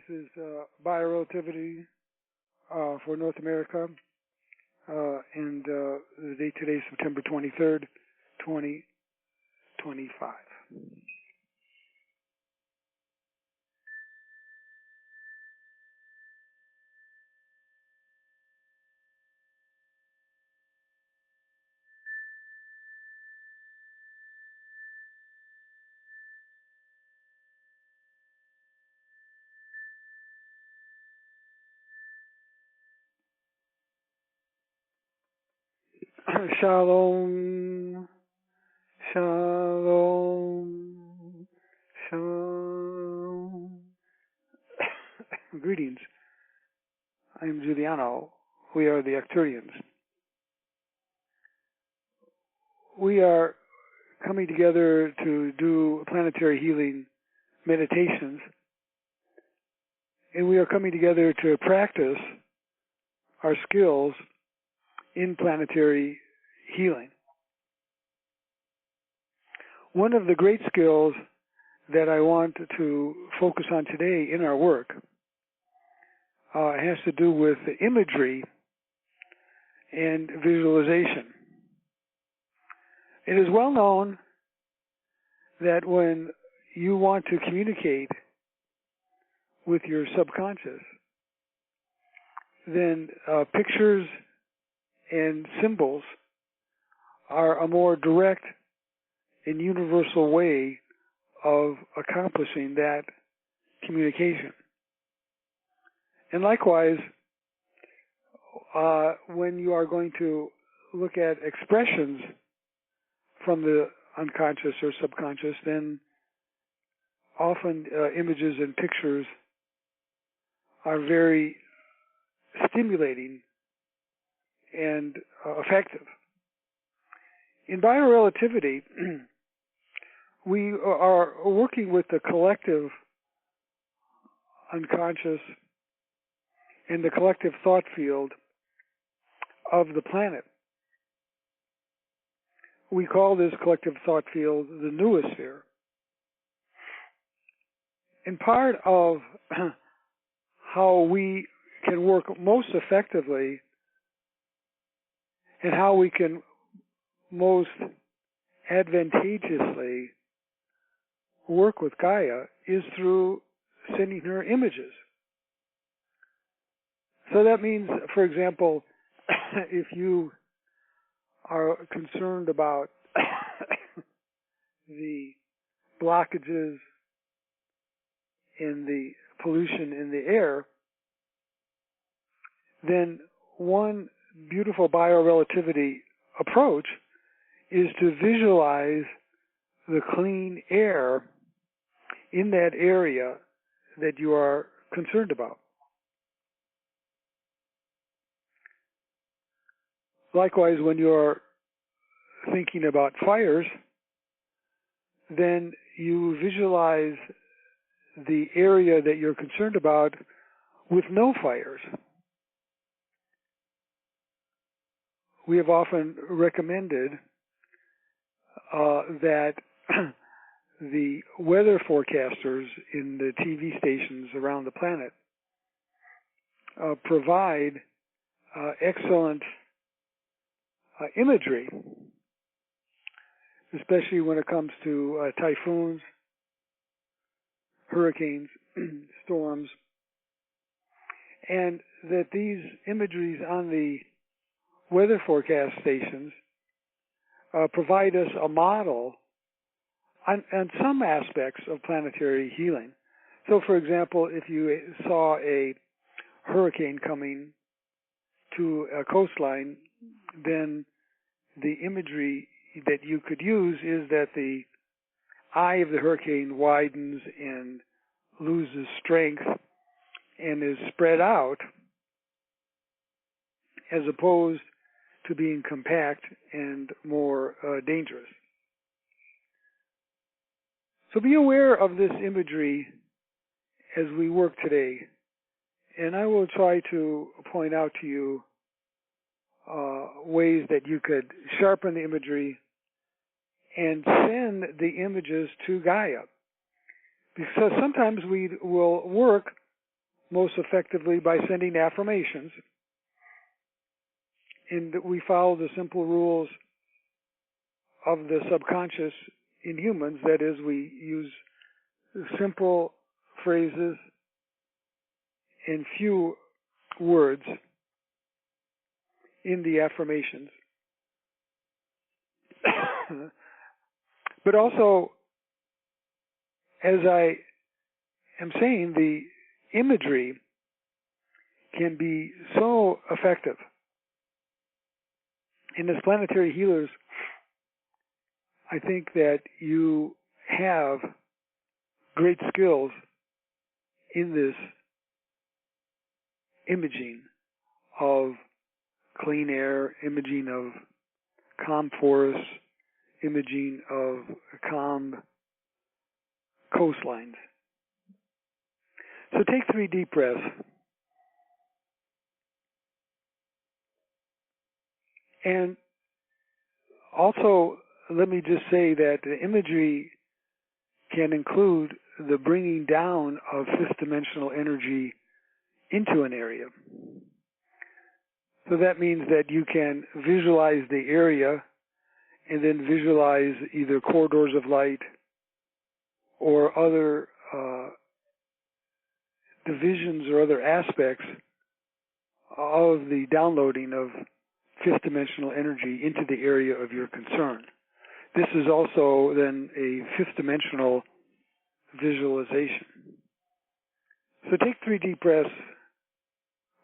This is Bio-relativity for North America, and the date today is September 23rd, 2025. Shalom, shalom, shalom. Greetings. I am Giuliano. We are the Arcturians. We are coming together to do planetary healing meditations, and we are coming together to practice our skills in planetary healing. One of the great skills that I want to focus on today in our work has to do with imagery and visualization. It is well known that when you want to communicate with your subconscious, then pictures and symbols are a more direct and universal way of accomplishing that communication. And likewise, when you are going to look at expressions from the unconscious or subconscious, then often images and pictures are very stimulating and effective. In bio-relativity, we are working with the collective unconscious and the collective thought field of the planet. We call this collective thought field the noosphere. And part of how we can work most effectively and how we can most advantageously work with Gaia is through sending her images. So that means, for example, if you are concerned about the blockages in the pollution in the air, then one beautiful bio-relativity approach is to visualize the clean air in that area that you are concerned about. Likewise, when you are thinking about fires, then you visualize the area that you're concerned about with no fires. We have often recommended that the weather forecasters in the TV stations around the planet provide excellent imagery, especially when it comes to typhoons, hurricanes, storms, and that these imageries on the weather forecast stations provide us a model on some aspects of planetary healing. So, for example, if you saw a hurricane coming to a coastline, then the imagery that you could use is that the eye of the hurricane widens and loses strength and is spread out, as opposed to being compact and more dangerous. So be aware of this imagery as we work today, and I will try to point out to you ways that you could sharpen the imagery and send the images to Gaia. Because sometimes we will work most effectively by sending affirmations. And we follow the simple rules of the subconscious in humans. That is, we use simple phrases and few words in the affirmations. But also, as I am saying, the imagery can be so effective. And as planetary healers, I think that you have great skills in this imaging of clean air, imaging of calm forests, imaging of calm coastlines. So take 3 deep breaths. And also, let me just say that the imagery can include the bringing down of fifth-dimensional energy into an area. So that means that you can visualize the area and then visualize either corridors of light or other divisions or other aspects of the downloading of fifth-dimensional energy into the area of your concern. This is also then a fifth-dimensional visualization. So take 3 deep breaths,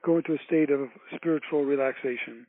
go into a state of spiritual relaxation.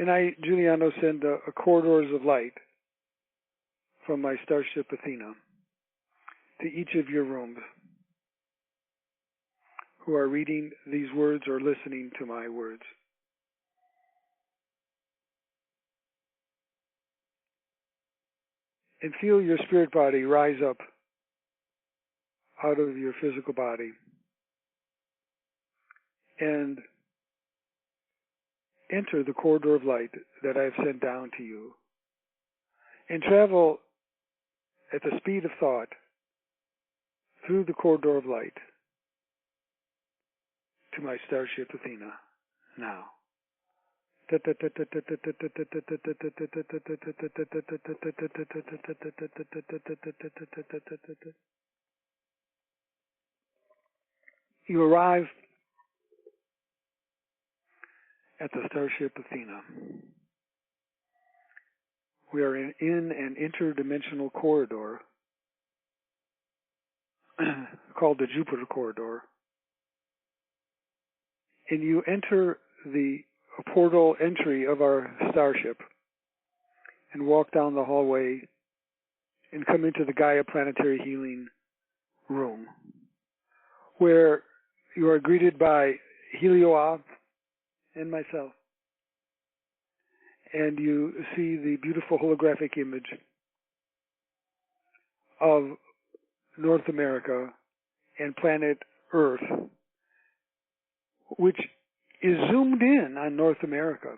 And I, Giuliano, send corridors of light from my Starship Athena to each of your rooms who are reading these words or listening to my words. And feel your spirit body rise up out of your physical body and enter the corridor of light that I have sent down to you, and travel at the speed of thought through the corridor of light to my Starship Athena now. You arrive at the Starship Athena. We are in an interdimensional corridor called the Jupiter Corridor. And you enter the portal entry of our starship and walk down the hallway and come into the Gaia Planetary Healing Room, where you are greeted by Helioa and myself. And you see the beautiful holographic image of North America and planet Earth, which is zoomed in on North America.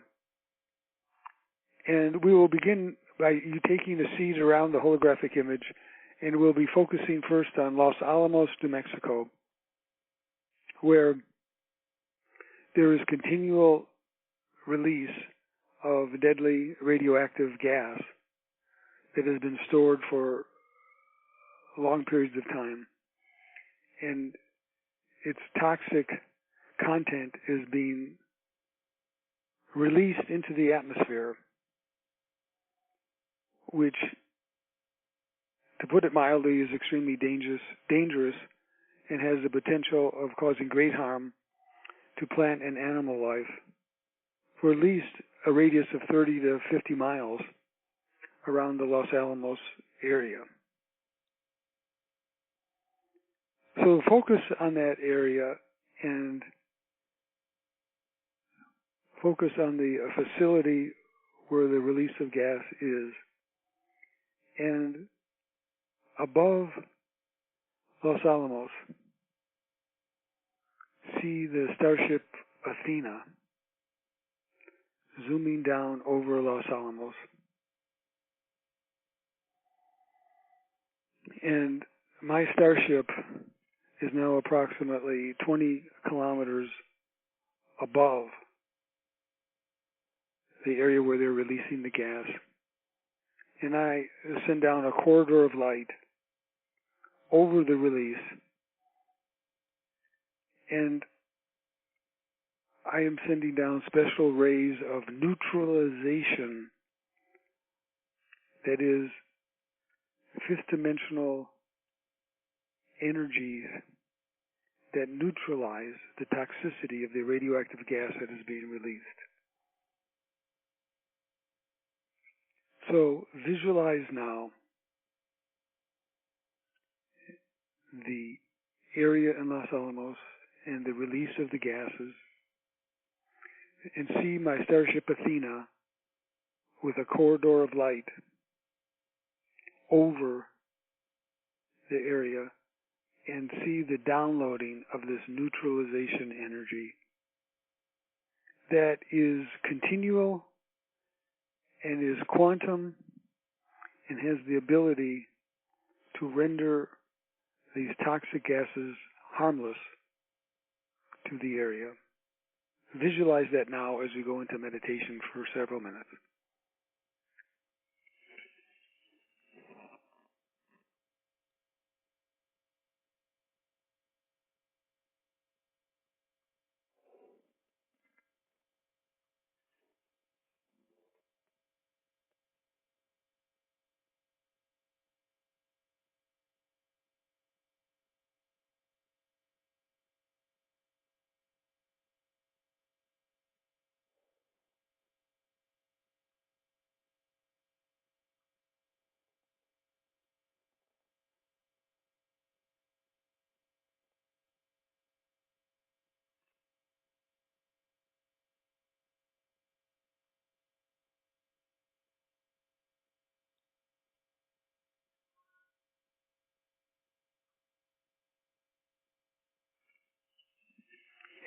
And we will begin by you taking a seat around the holographic image, and we'll be focusing first on Los Alamos, New Mexico, where there is continual release of deadly radioactive gas that has been stored for long periods of time. And its toxic content is being released into the atmosphere, which, to put it mildly, is extremely dangerous and has the potential of causing great harm to plant and animal life for at least a radius of 30 to 50 miles around the Los Alamos area. So focus on that area and focus on the facility where the release of gas is. And above Los Alamos, see the Starship Athena zooming down over Los Alamos. And my starship is now approximately 20 kilometers above the area where they're releasing the gas. And I send down a corridor of light over the release, and I am sending down special rays of neutralization, that is, fifth dimensional energies that neutralize the toxicity of the radioactive gas that is being released. So visualize now the area in Los Alamos and the release of the gases, and see my starship Athena with a corridor of light over the area, and see the downloading of this neutralization energy that is continual and is quantum and has the ability to render these toxic gases harmless to the area. Visualize that now as we go into meditation for several minutes.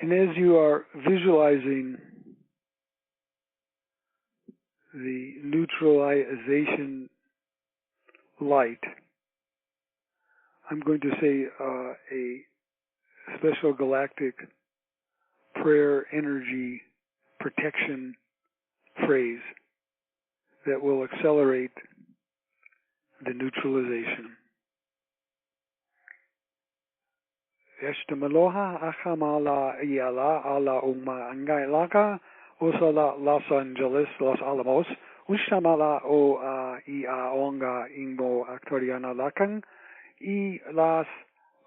And as you are visualizing the neutralization light, I'm going to say a special galactic prayer energy protection phrase that will accelerate the neutralization. Eshtamaloha achamala yala ala uma angailaka osala Los Angeles, Los Alamos, ushamala o ia onga ingmo Arcturiana lakan I las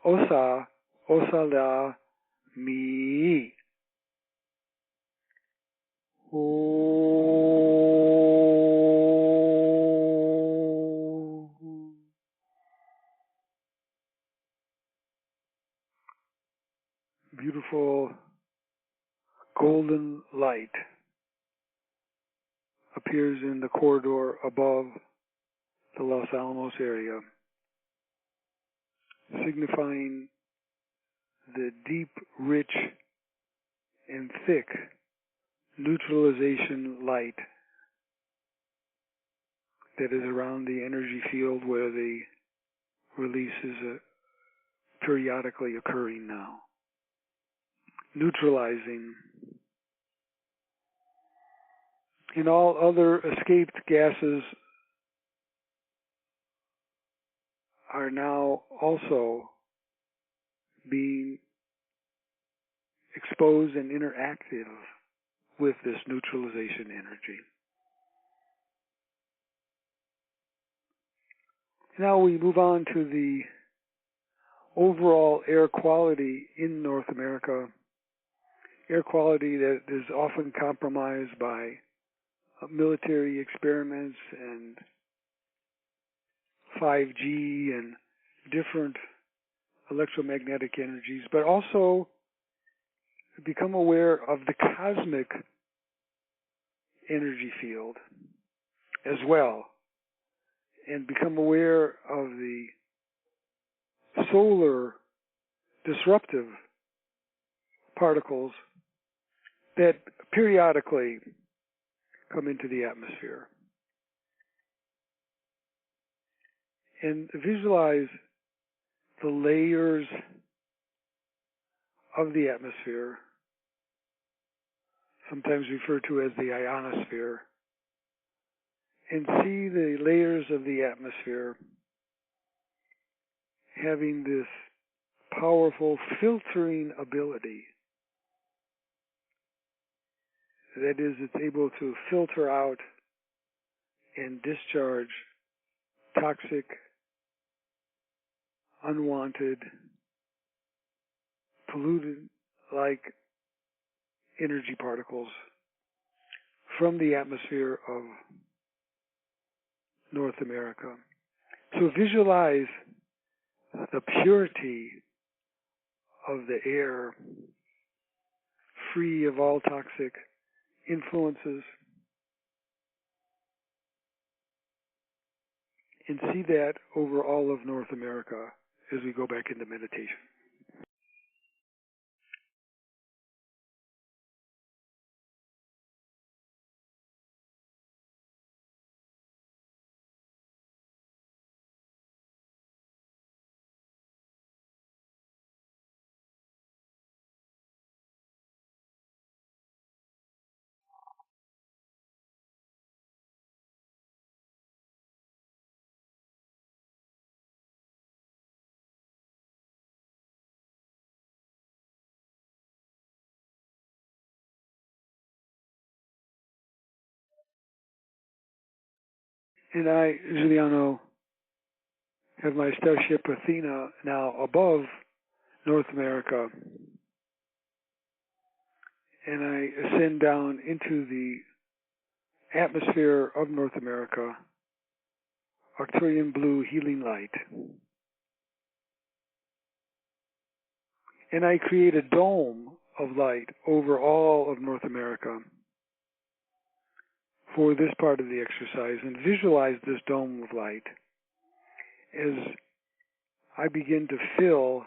osa osala mi. Beautiful golden light appears in the corridor above the Los Alamos area, signifying the deep, rich, and thick neutralization light that is around the energy field where the release is periodically occurring now. Neutralizing. And all other escaped gases are now also being exposed and interactive with this neutralization energy. Now we move on to the overall air quality in North America, air quality that is often compromised by military experiments and 5G and different electromagnetic energies, but also become aware of the cosmic energy field as well, and become aware of the solar disruptive particles that periodically come into the atmosphere. and visualize the layers of the atmosphere, sometimes referred to as the ionosphere, and see the layers of the atmosphere having this powerful filtering ability. That is, it's able to filter out and discharge toxic, unwanted, polluted-like energy particles from the atmosphere of North America. So visualize the purity of the air, free of all toxic influences, and see that over all of North America as we go back into meditation. And I, Giuliano, have my Starship Athena now above North America, and I ascend down into the atmosphere of North America, Arcturian blue healing light. And I create a dome of light over all of North America for this part of the exercise, and visualize this dome of light as I begin to fill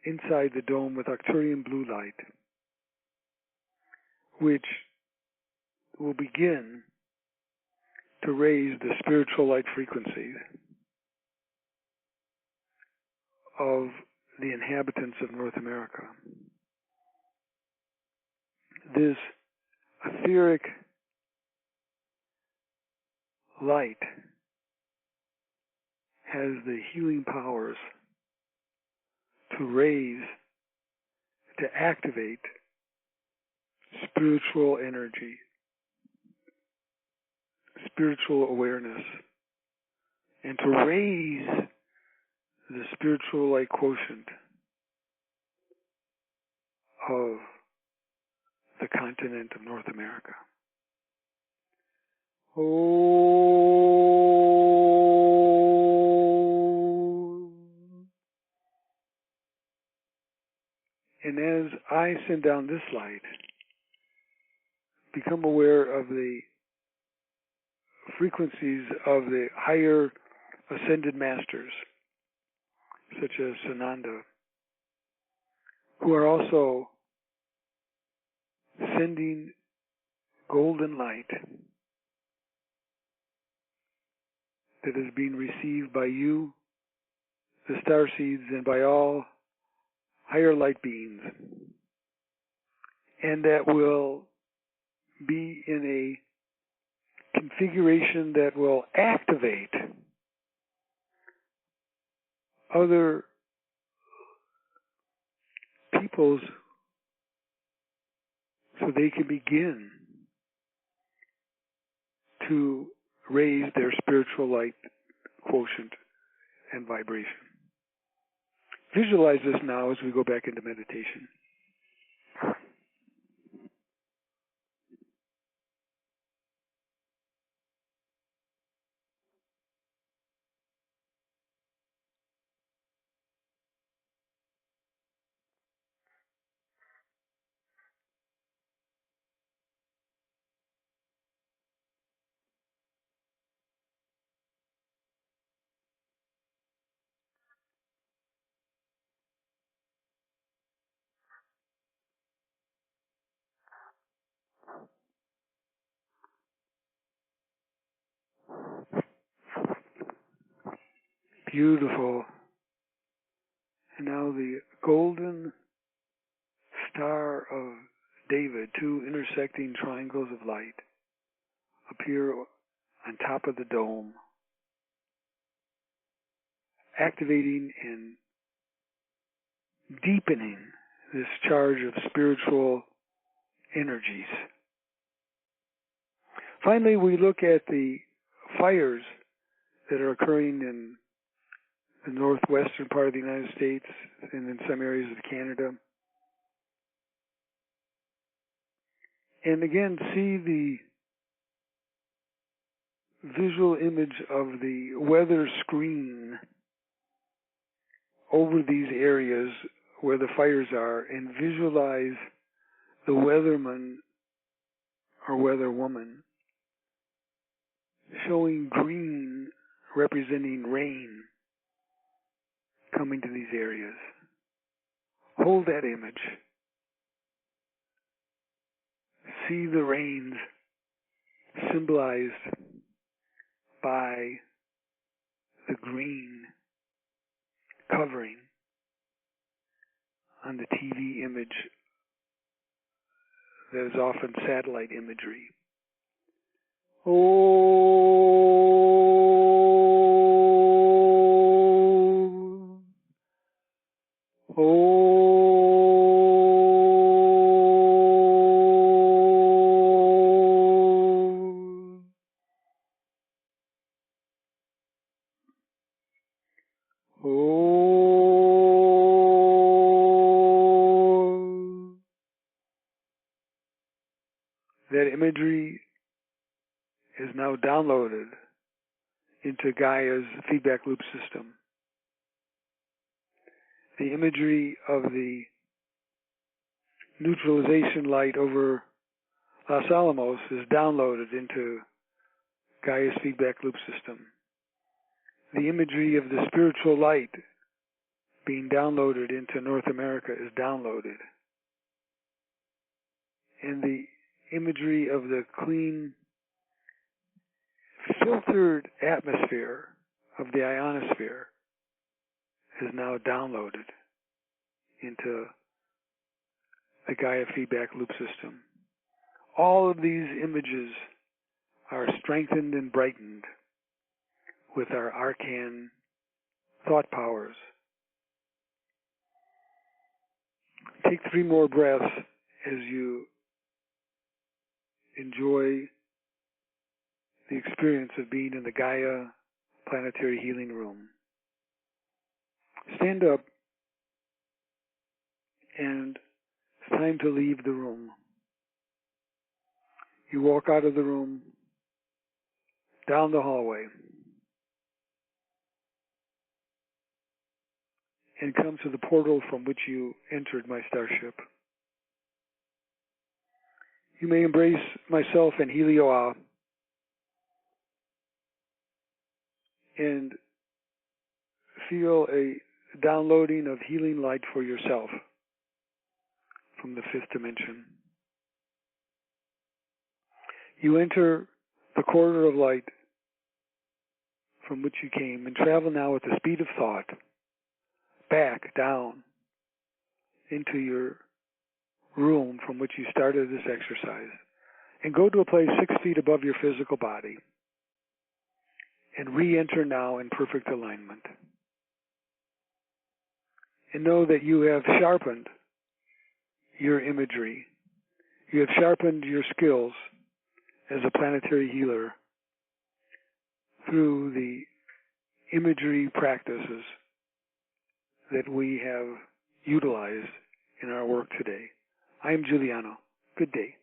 inside the dome with Arcturian blue light, which will begin to raise the spiritual light frequencies of the inhabitants of North America. This etheric light has the healing powers to raise, to activate spiritual energy, spiritual awareness, and to raise the spiritual light quotient of the continent of North America. Oh. And as I send down this light, become aware of the frequencies of the higher ascended masters, such as Sananda, who are also sending golden light that is being received by you, the starseeds, and by all higher light beings, and that will be in a configuration that will activate other peoples so they can begin to raise their spiritual light quotient and vibration. Visualize this now as we go back into meditation. Beautiful. And now the golden star of David, two intersecting triangles of light, appear on top of the dome, activating and deepening this charge of spiritual energies. Finally, we look at the fires that are occurring in the northwestern part of the United States and in some areas of Canada. And again, see the visual image of the weather screen over these areas where the fires are, and visualize the weatherman or weatherwoman showing green representing rain coming to these areas. Hold that image. See the rains symbolized by the green covering on the TV image that is often satellite imagery. That imagery is now downloaded into Gaia's feedback loop system. The imagery of the neutralization light over Los Alamos is downloaded into Gaia's feedback loop system. The imagery of the spiritual light being downloaded into North America is downloaded. And the imagery of the clean, filtered atmosphere of the ionosphere is now downloaded into the Gaia feedback loop system. All of these images are strengthened and brightened with our arcane thought powers. Take 3 more breaths as you enjoy the experience of being in the Gaia Planetary Healing Room. Stand up, and it's time to leave the room. You walk out of the room, down the hallway, and come to the portal from which you entered my starship. You may embrace myself and Helioa and feel a downloading of healing light for yourself from the 5th dimension. You enter the corridor of light from which you came and travel now at the speed of thought back down into your room from which you started this exercise, and go to a place 6 feet above your physical body and re-enter now in perfect alignment. And know that you have sharpened your imagery. You have sharpened your skills as a planetary healer through the imagery practices that we have utilized in our work today. I am Giuliano. Good day.